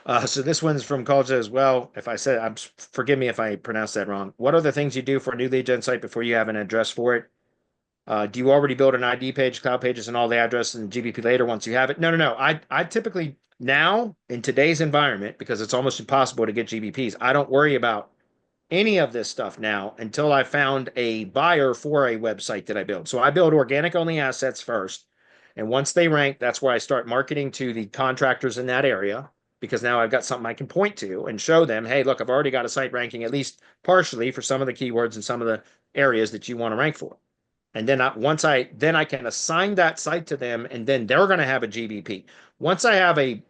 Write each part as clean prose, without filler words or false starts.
So this one's from Culture as well. If I said, forgive me if I pronounced that wrong. What are the things you do for a new lead gen site before you have an address for it? Do you already build an ID page, cloud pages, and all the address and GBP later once you have it? No, no, no. I typically now in today's environment, because it's almost impossible to get GBPs, I don't worry about any of this stuff now until I found a buyer for a website that I build. So I build organic only assets first. And once they rank, that's where I start marketing to the contractors in that area because now I've got something I can point to and show them, hey, look, I've already got a site ranking at least partially for some of the keywords and some of the areas that you want to rank for. And then then I can assign that site to them, and then they're going to have a GBP. Once I have a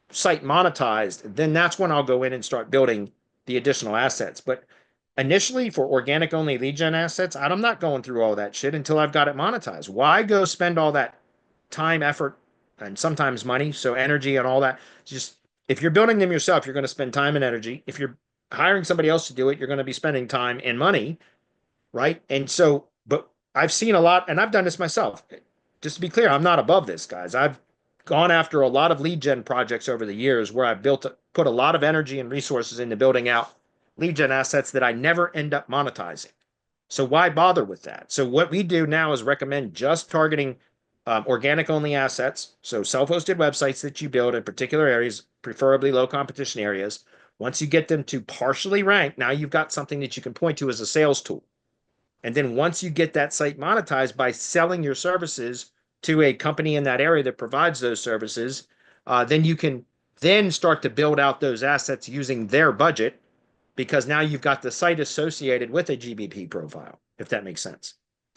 site monetized, then that's when I'll go in and start building the additional assets. But initially for organic only lead gen assets, I'm not going through all that shit until I've got it monetized. Why go spend all that time, effort, and sometimes money, so energy and all that? Just if you're building them yourself, you're going to spend time and energy. If you're hiring somebody else to do it, you're going to be spending time and money, right? And so, but I've seen a lot, and I've done this myself. Just to be clear, I'm not above this, guys. I've gone after a lot of lead gen projects over the years where I've put a lot of energy and resources into building out lead gen assets that I never end up monetizing. So why bother with that? So what we do now is recommend just targeting organic only assets. So self-hosted websites that you build in particular areas, preferably low competition areas. Once you get them to partially rank, now you've got something that you can point to as a sales tool. And then once you get that site monetized by selling your services to a company in that area that provides those services, then you can then start to build out those assets using their budget because now you've got the site associated with a GBP profile, if that makes sense.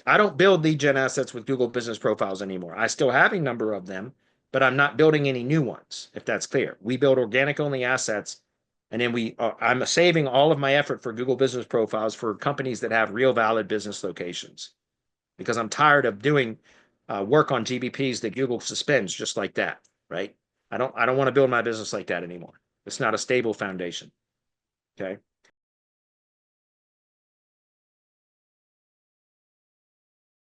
I don't build lead gen assets with Google Business Profiles anymore. I still have a number of them, but I'm not building any new ones, if that's clear. We build organic only assets, and then I'm saving all of my effort for Google Business Profiles for companies that have real valid business locations because I'm tired of doing work on GBPs that Google suspends just like that, right? I don't want to build my business like that anymore. It's not a stable foundation. Okay.